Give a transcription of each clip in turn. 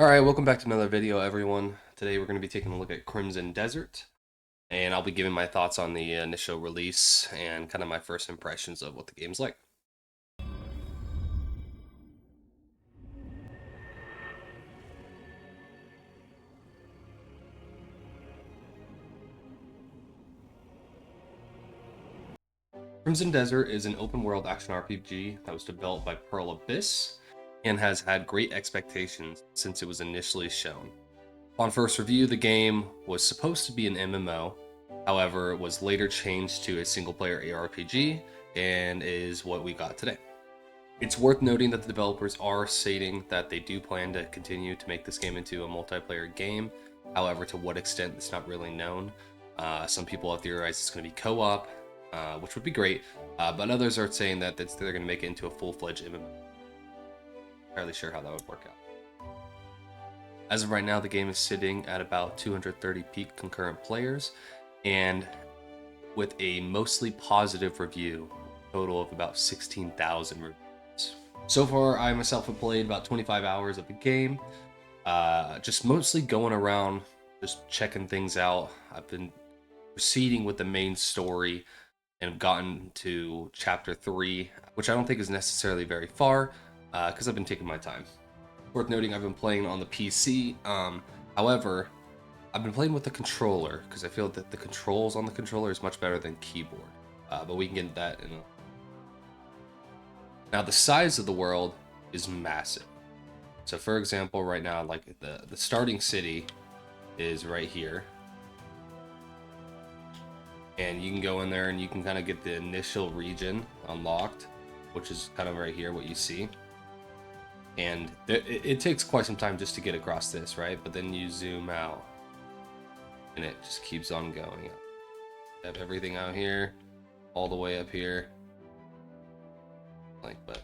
Alright, welcome back to another video, everyone. Today we're going to be taking a look at Crimson Desert, and I'll be giving my thoughts on the initial release and kind of my first impressions of what the game's like. Crimson Desert is an open-world action RPG that was developed by Pearl Abyss and has had great expectations since it was initially shown. On first review, the game was supposed to be an MMO, however, it was later changed to a single-player ARPG and is what we got today. It's worth noting that the developers are stating that they do plan to continue to make this game into a multiplayer game. However, to what extent, it's not really known. Some people have theorized it's going to be co-op, which would be great, but others are saying that they're going to make it into a full-fledged MMO. Not entirely sure how that would work out. As of right now, the game is sitting at about 230 peak concurrent players, and with a mostly positive review, a total of about 16,000 reviews. So far, I myself have played about 25 hours of the game, just mostly going around, just checking things out. I've been proceeding with the main story and have gotten to chapter 3, which I don't think is necessarily very far, because I've been taking my time. Worth noting, I've been playing on the PC. However, I've been playing with the controller because I feel that the controls on the controller is much better than keyboard. But we can get into that in a... Now, the size of the world is massive. So, for example, right now, like the starting city is right here. And you can go in there and you can kind of get the initial region unlocked, which is kind of right here, what you see. And it takes quite some time just to get across this, right? But then you zoom out, and it just keeps on going. You have everything out here, all the way up here, but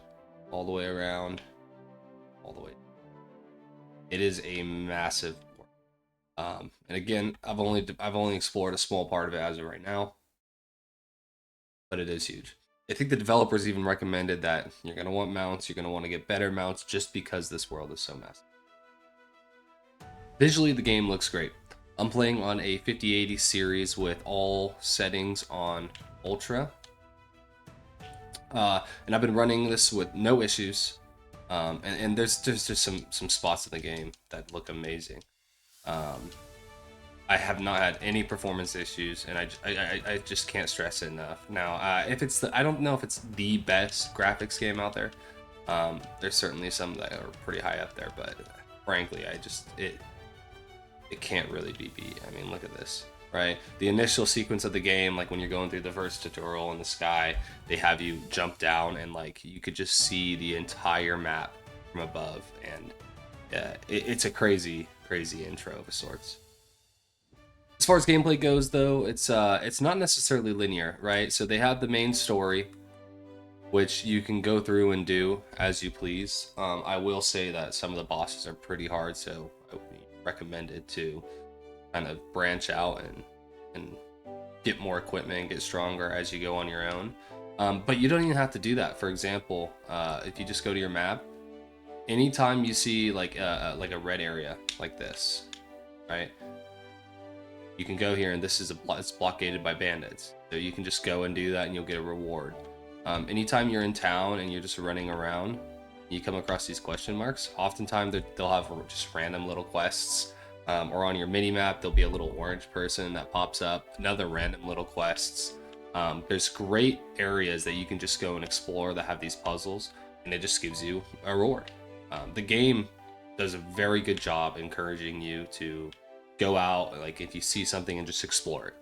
all the way around, all the way. It is a massive. And again, I've only explored a small part of it as of right now, but it is huge. I think the developers even recommended that you're going to want mounts, you're going to want to get better mounts just because this world is so massive. Visually, the game looks great. I'm playing on a 5080 series with all settings on Ultra. And I've been running this with no issues. And there's just some spots in the game that look amazing. I have not had any performance issues, and I just can't stress it enough. Now, if it's I don't know if it's the best graphics game out there. There's certainly some that are pretty high up there, but frankly, it can't really be beat. I mean, look at this, right? The initial sequence of the game, like when you're going through the first tutorial in the sky, they have you jump down, and like you could just see the entire map from above, and yeah, it's a crazy intro of sorts. As far as gameplay goes, though, it's not necessarily linear, right? So they have the main story, which you can go through and do as you please. I will say that some of the bosses are pretty hard, so I would be recommended to kind of branch out and get more equipment and get stronger as you go on your own. But you don't even have to do that. For example, if you just go to your map, anytime you see like a red area like this, right? You can go here, and this is it's blockaded by bandits. So you can just go and do that, and you'll get a reward. Anytime you're in town and you're just running around, you come across these question marks. Oftentimes they'll have just random little quests, or on your mini map there'll be a little orange person that pops up. Another random little quests. There's great areas that you can just go and explore that have these puzzles, and it just gives you a reward. The game does a very good job encouraging you to go out, like if you see something, and just explore it.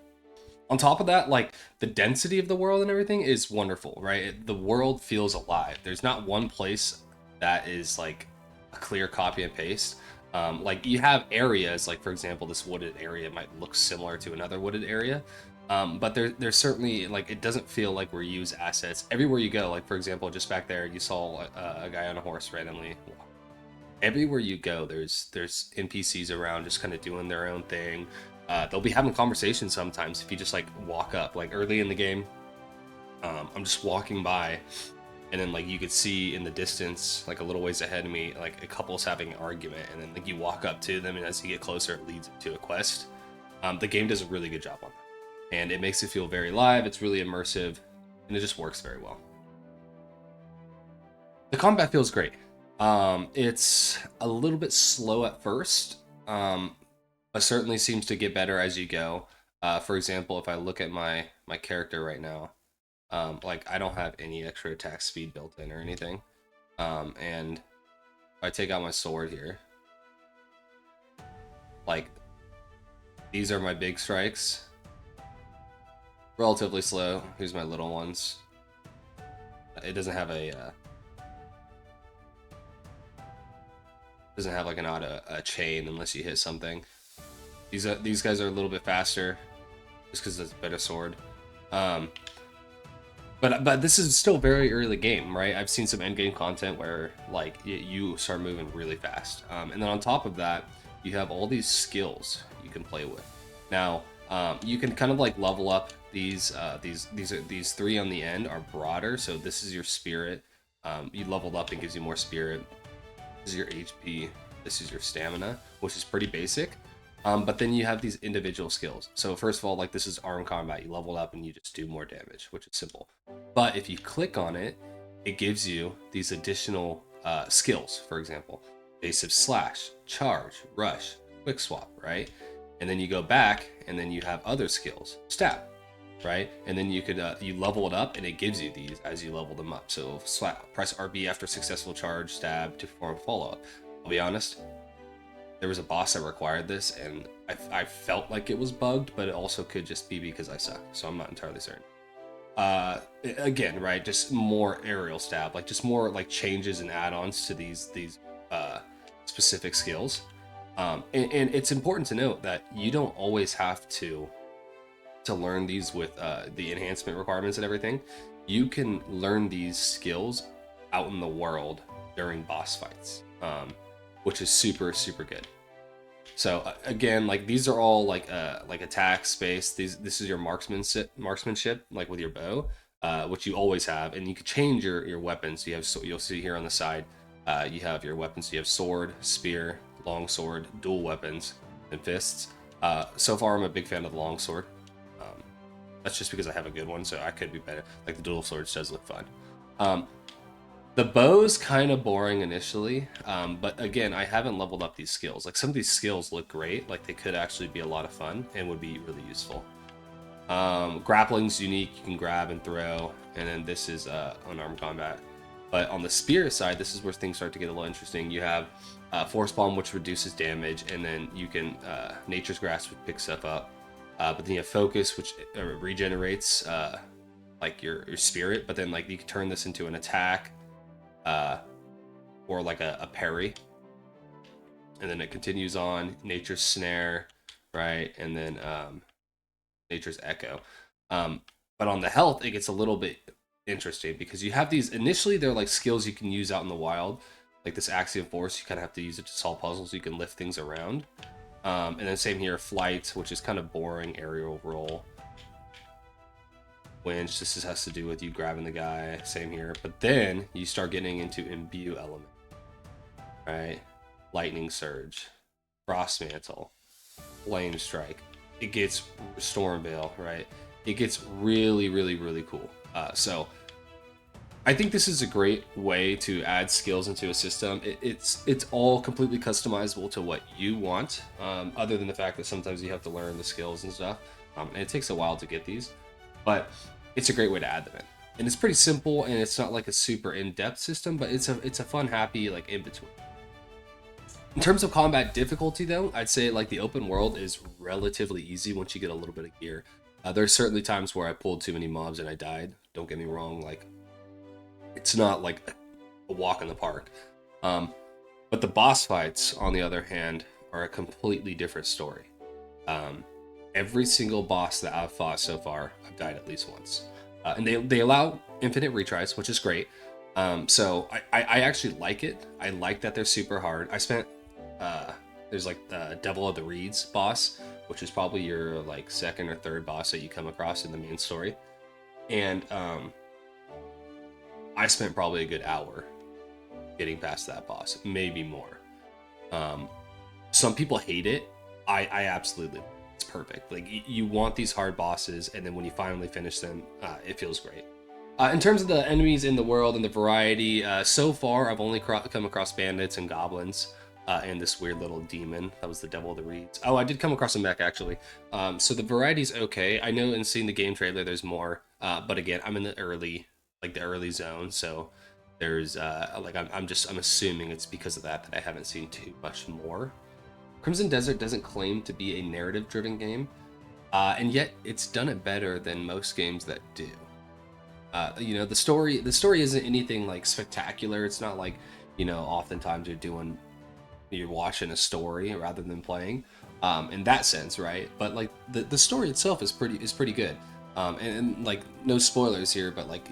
On top of that, like the density of the world and everything is wonderful, right? The world feels alive. There's not one place that is like a clear copy and paste. Like you have areas, like for example, this wooded area might look similar to another wooded area, but there's certainly, like, it doesn't feel like we're used assets everywhere you go. Like for example, just back there, you saw a guy on a horse randomly. Everywhere you go, there's NPCs around just kind of doing their own thing. They'll be having conversations sometimes if you just like walk up. Like early in the game, I'm just walking by, and then like you could see in the distance, like a little ways ahead of me, like a couple's having an argument, and then like you walk up to them, and as you get closer, it leads to a quest. The game does a really good job on that, and it makes it feel very live. It's really immersive, and it just works very well. The combat feels great. It's a little bit slow at first, but certainly seems to get better as you go. For example, if I look at my character right now, like I don't have any extra attack speed built in or anything, and if I take out my sword here, like these are my big strikes, relatively slow. Here's my little ones. It doesn't have doesn't have like an auto chain unless you hit something. These guys are a little bit faster, just because it's a better sword. But this is still very early game, right? I've seen some end game content where like you start moving really fast, and then on top of that, you have all these skills you can play with. Now, you can kind of like level up these three on the end are broader. So this is your spirit. You leveled up and gives you more spirit. This is your HP. This is your stamina, which is pretty basic. But then you have these individual skills. So first of all, like this is arm combat. You level up and you just do more damage, which is simple. But if you click on it, it gives you these additional skills. For example, evasive slash, charge, rush, quick swap, right? And then you go back and then you have other skills, stab, right? And then you could you level it up and it gives you these as you level them up. So press RB after successful charge, stab to perform follow-up. I'll be honest, there was a boss that required this, and I felt like it was bugged, but it also could just be because I suck, so I'm not entirely certain. Again, right, just more aerial stab, like just more like changes and add-ons to these specific skills. And it's important to note that you don't always have to learn these with the enhancement requirements and everything. You can learn these skills out in the world during boss fights, which is super good. So again, like these are all like attack space. This is your marksmanship, like with your bow, which you always have, and you can change your weapons. You'll see here on the side, you have your weapons. You have sword, spear, long sword, dual weapons, and fists. So far, I'm a big fan of the long sword. That's just because I have a good one, so I could be better. Like the dual swords does look fun. The bow's kind of boring initially, but again, I haven't leveled up these skills. Like some of these skills look great, like they could actually be a lot of fun and would be really useful. Grappling's unique, you can grab and throw, and then this is unarmed combat. But on the spear side, this is where things start to get a little interesting. You have Force Bomb, which reduces damage, and then you can Nature's Grasp, which picks stuff up. But then you have Focus, which regenerates like your spirit, but then like you can turn this into an attack, or like a parry, and then it continues on. Nature's Snare, right, and then Nature's Echo. But on the health, it gets a little bit interesting because you have these initially they're like skills you can use out in the wild, like this Axiom Force. You kind of have to use it to solve puzzles. You can lift things around, and then same here, Flight, which is kind of boring aerial roll. Winch, this has to do with you grabbing the guy, same here. But then you start getting into Imbue element, right? Lightning Surge, Frost Mantle, Flame Strike. It gets Storm Veil, right? It gets really cool. So I think this is a great way to add skills into a system. It's all completely customizable to what you want, other than the fact that sometimes you have to learn the skills and stuff, and it takes a while to get these. But it's a great way to add them in, and it's pretty simple, and it's not like a super in-depth system, but it's a fun, happy like in between. In terms of combat difficulty, though, I'd say like the open world is relatively easy once you get a little bit of gear. There's certainly times where I pulled too many mobs and I died. Don't get me wrong, like it's not like a walk in the park. But the boss fights, on the other hand, are a completely different story. Every single boss that I've fought so far, I've died at least once. And they allow infinite retries, which is great. So I actually like it. I like that they're super hard. I spent, there's like the Devil of the Reeds boss, which is probably your like second or third boss that you come across in the main story. And I spent probably a good hour getting past that boss, maybe more. Um, some people hate it. I absolutely, it's perfect. Like you want these hard bosses, and then when you finally finish them, it feels great. In terms of the enemies in the world and the variety, so far I've only come across bandits and goblins, and this weird little demon that was the devil of the reeds. Oh, I did come across a mech actually. So the variety's okay. I know in seeing the game trailer there's more, but again I'm in the early zone, so there's like I'm assuming it's because of that I haven't seen too much more. Crimson Desert doesn't claim to be a narrative-driven game, and yet it's done it better than most games that do. The story isn't anything like spectacular. It's not like, oftentimes you're watching a story rather than playing, in that sense, right? But like the story itself is pretty good. And like no spoilers here, but like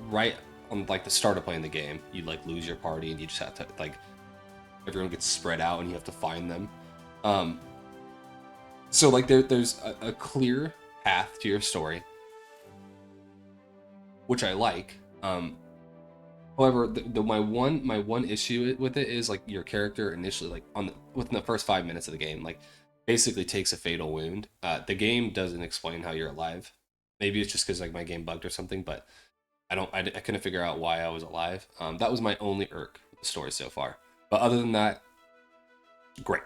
right on like the start of playing the game, you like lose your party and you just have to like everyone gets spread out and you have to find them. Um, so like there's a clear path to your story, which I like. However, my one issue with it is like your character initially, like within the first 5 minutes of the game, like basically takes a fatal wound. The game doesn't explain how you're alive. Maybe it's just because like my game bugged or something, but I couldn't figure out why I was alive. That was my only irk with the story so far. But other than that, great.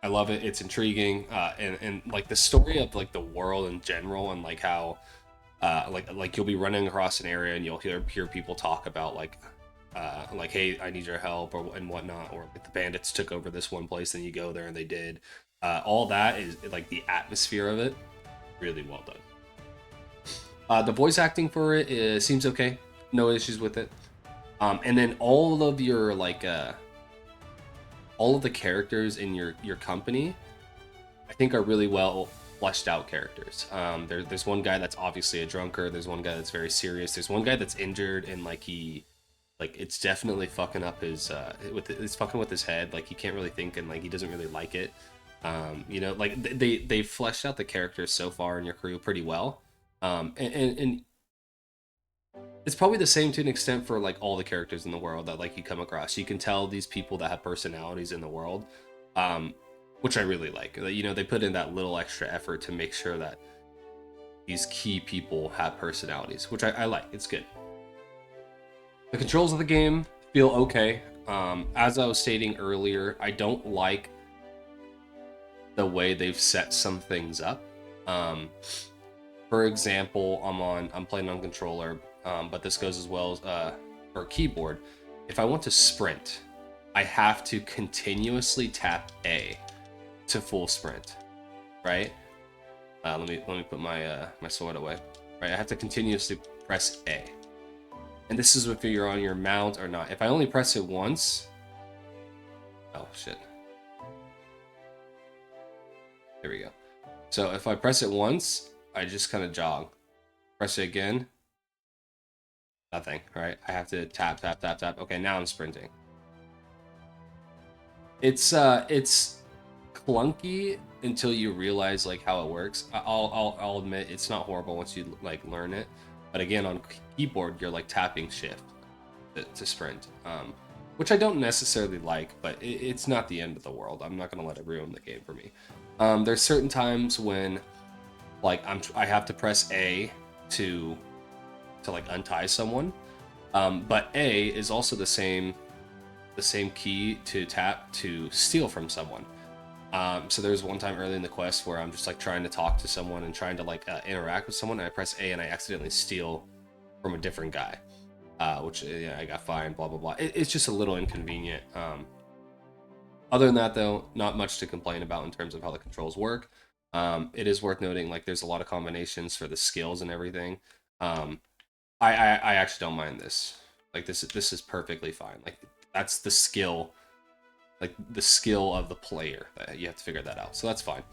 I love it. It's intriguing, and like the story of like the world in general, and like how like you'll be running across an area and you'll hear people talk about like hey, I need your help or and whatnot, or like the bandits took over this one place and you go there and they did. All that is like the atmosphere of it, really well done. The voice acting for it seems okay, no issues with it. And then all of the characters in your company, I think, are really well fleshed out characters. There's one guy that's obviously a drunkard. There's one guy that's very serious. There's one guy that's injured and like it's definitely fucking up it's fucking with his head. Like he can't really think and like he doesn't really like it. Like they fleshed out the characters so far in your crew pretty well. And it's probably the same to an extent for like all the characters in the world that like you come across. You can tell these people that have personalities in the world, um, which I really like. They put in that little extra effort to make sure that these key people have personalities, which I like. It's good. The controls of the game feel okay. As I was stating earlier, I don't like the way they've set some things up. For example, I'm playing on controller, but this goes as well as for keyboard. If I want to sprint, I have to continuously tap A to full sprint, right? Let me put my sword away. Right, I have to continuously press A, and this is if you're on your mount or not. If I only press it once, oh shit, there we go. So if I press it once, I just kind of jog. Press it again, nothing. Right, I have to tap tap tap tap. Okay, now I'm sprinting. It's clunky until you realize like how it works. I'll admit it's not horrible once you like learn it, but again on keyboard you're like tapping shift to sprint, which I don't necessarily like, but it's not the end of the world. I'm not gonna let it ruin the game for me. There's certain times when like I have to press A to like untie someone, but A is also the same key to tap to steal from someone. So there's one time early in the quest where I'm just like trying to talk to someone and trying to like interact with someone, and I press A and I accidentally steal from a different guy, which I got fined, blah blah blah. It's just a little inconvenient. Other than that though, not much to complain about in terms of how the controls work. It is worth noting like there's a lot of combinations for the skills and everything. I actually don't mind this. Like this is perfectly fine. Like that's the skill of the player. You have to figure that out, so that's fine.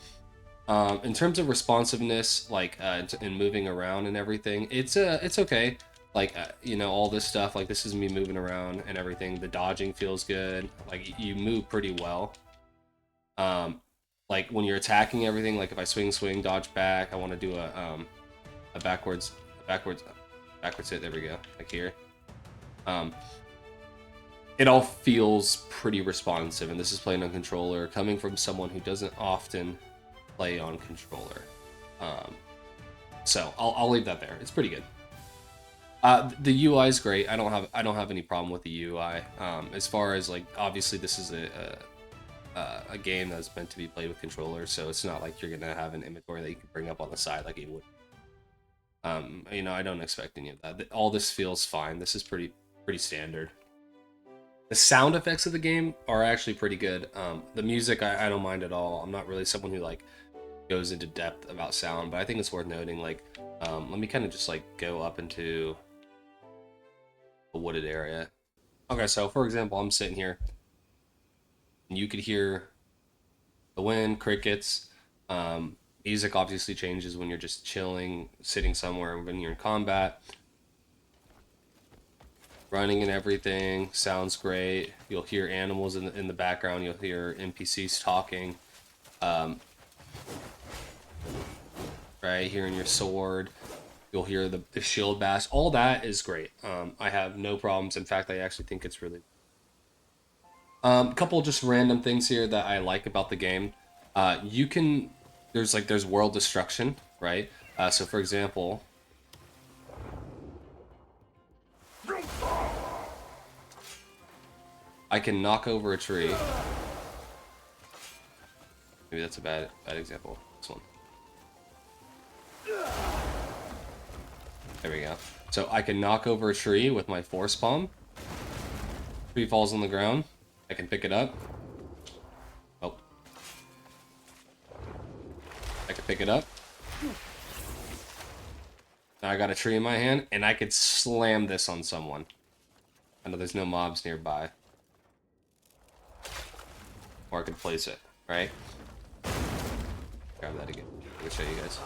In terms of responsiveness, like and moving around and everything, it's okay. Like all this stuff, like this is me moving around and everything. The dodging feels good. Like you move pretty well. Like when you're attacking everything, like if I swing, dodge back, I want to do a backwards hit. There we go. Like here. It all feels pretty responsive, and this is playing on controller, coming from someone who doesn't often play on controller. So I'll leave that there. It's pretty good. The UI is great. I don't have any problem with the UI. As far as like, obviously this is a game that's meant to be played with controllers, so it's not like you're gonna have an inventory that you can bring up on the side like you would. You know, I don't expect any of that. All this feels fine. This is pretty standard. The sound effects of the game are actually pretty good. The music I don't mind at all. I'm not really someone who like goes into depth about sound, but I think it's worth noting. Like, let me kind of just like go up into a wooded area. Okay, so for example, I'm sitting here, and you could hear the wind, crickets. Music obviously changes when you're just chilling, sitting somewhere when you're in combat. Running and everything sounds great. You'll hear animals in the background. You'll hear NPCs talking. Right, hearing your sword. You'll hear the shield bash. All that is great. I have no problems. In fact, I actually think it's really... A couple just random things here that I like about the game. You can... There's world destruction, right? So for example... I can knock over a tree. Maybe that's a bad example. This one. There we go. So I can knock over a tree with my force palm. Tree falls on the ground. I can pick it up. Oh. I can pick it up. Now I got a tree in my hand, and I could slam this on someone. I know there's no mobs nearby. Or I could place it, right? Grab that again. Let me show you guys.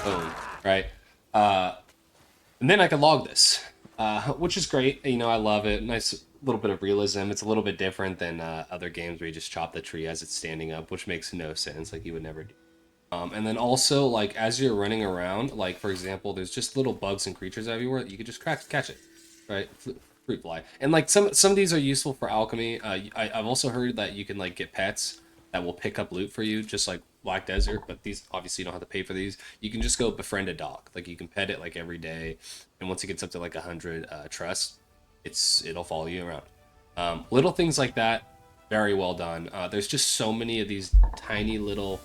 Boom, right? And then I can log this, which is great. You know, I love it. Nice little bit of realism. It's a little bit different than other games where you just chop the tree as it's standing up, which makes no sense. Like, you would never do. And then also, like, as you're running around, like, for example, there's just little bugs and creatures everywhere that you could just catch it, right? Fruit fly. And, like, some of these are useful for alchemy. I've also heard that you can, like, get pets that will pick up loot for you, just like Black Desert, but these, obviously, you don't have to pay for these. You can just go befriend a dog. Like, you can pet it, like, every day, and once it gets up to, like, 100 trust, it'll follow you around. Little things like that, very well done. There's just so many of these tiny little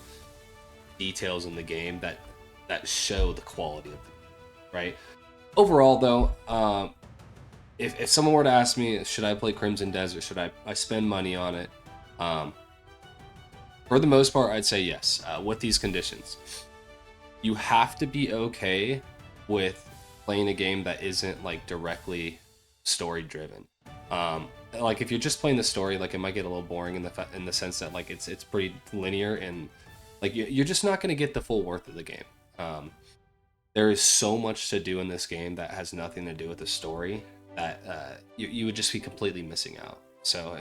details in the game that show the quality of the game, right? Overall, though, if someone were to ask me, should I play Crimson Desert? Should I spend money on it? For the most part, I'd say yes, with these conditions. You have to be okay with playing a game that isn't like directly story driven. Like, if you're just playing the story, like, it might get a little boring in the sense that, like, it's pretty linear, and like, you're just not going to get the full worth of the game. There is so much to do in this game that has nothing to do with the story that you would just be completely missing out. So,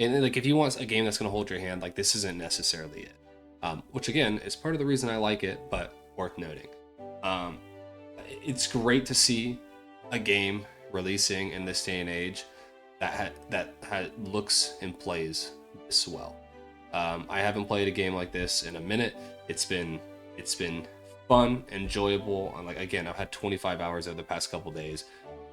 and like, if you want a game that's going to hold your hand, like, this isn't necessarily it. Which, again, is part of the reason I like it, but worth noting. It's great to see a game releasing in this day and age that looks and plays this well. I haven't played a game like this in a minute. It's been fun, enjoyable. And, like, again, I've had 25 hours over the past couple days,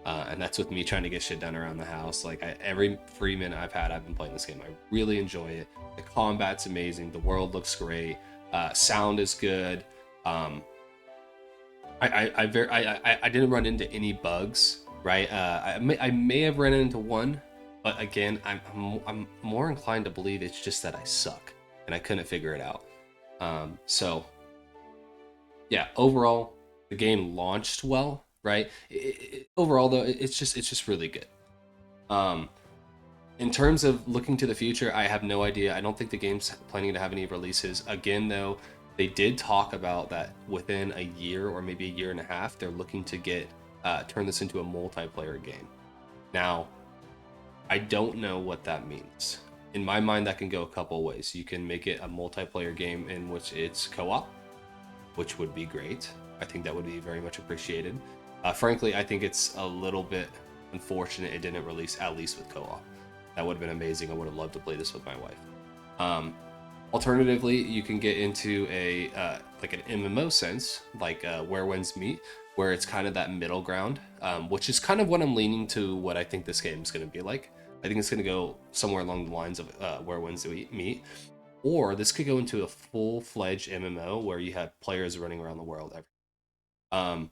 and that's with me trying to get shit done around the house. Like, every free minute I've been playing this game. I really enjoy it. The combat's amazing. The world looks great. Sound is good. I didn't run into any bugs, right? I may have run into one. But again, I'm more inclined to believe it's just that I suck and I couldn't figure it out. So yeah, overall, the game launched well, right? Overall, though, it's just really good. In terms of looking to the future, I have no idea. I don't think the game's planning to have any releases. Again, though, they did talk about that within a year or maybe a year and a half, they're looking to turn this into a multiplayer game. Now, I don't know what that means. In my mind, that can go a couple ways. You can make it a multiplayer game in which it's co-op, which would be great. I think that would be very much appreciated. Frankly, I think it's a little bit unfortunate it didn't release at least with co-op. That would have been amazing. I would have loved to play this with my wife. Alternatively, you can get into a like an MMO sense, like Where Winds Meet, where it's kind of that middle ground, which is kind of what I'm leaning to. What I think this game is going to be like. I think it's going to go somewhere along the lines of Where Winds Meet, or this could go into a full-fledged MMO where you have players running around the world. Um,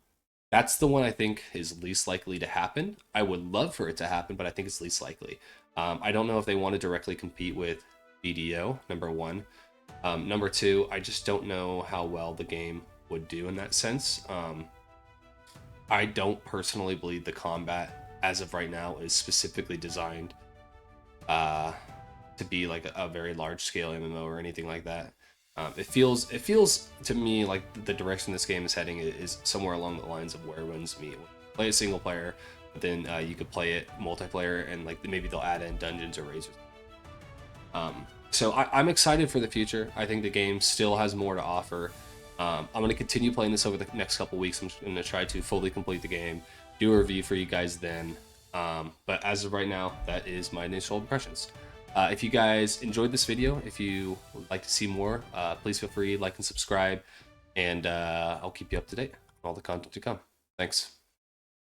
that's the one I think is least likely to happen. I would love for it to happen, but I think it's least likely. I don't know if they want to directly compete with BDO, number one. Number two, I just don't know how well the game would do in that sense. I don't personally believe the combat, as of right now, is specifically designed to be like a very large scale MMO or anything like that. It feels to me like the direction this game is heading is somewhere along the lines of Where Winds Meet. Play a single player, but then you could play it multiplayer, and like maybe they'll add in dungeons or raids. So I'm excited for the future. I think the game still has more to offer. I'm going to continue playing this over the next couple weeks. I'm going to try to fully complete the game, do a review for you guys then. But as of right now, that is my initial impressions. If you guys enjoyed this video, if you would like to see more, please feel free to like and subscribe, and I'll keep you up to date on all the content to come. Thanks.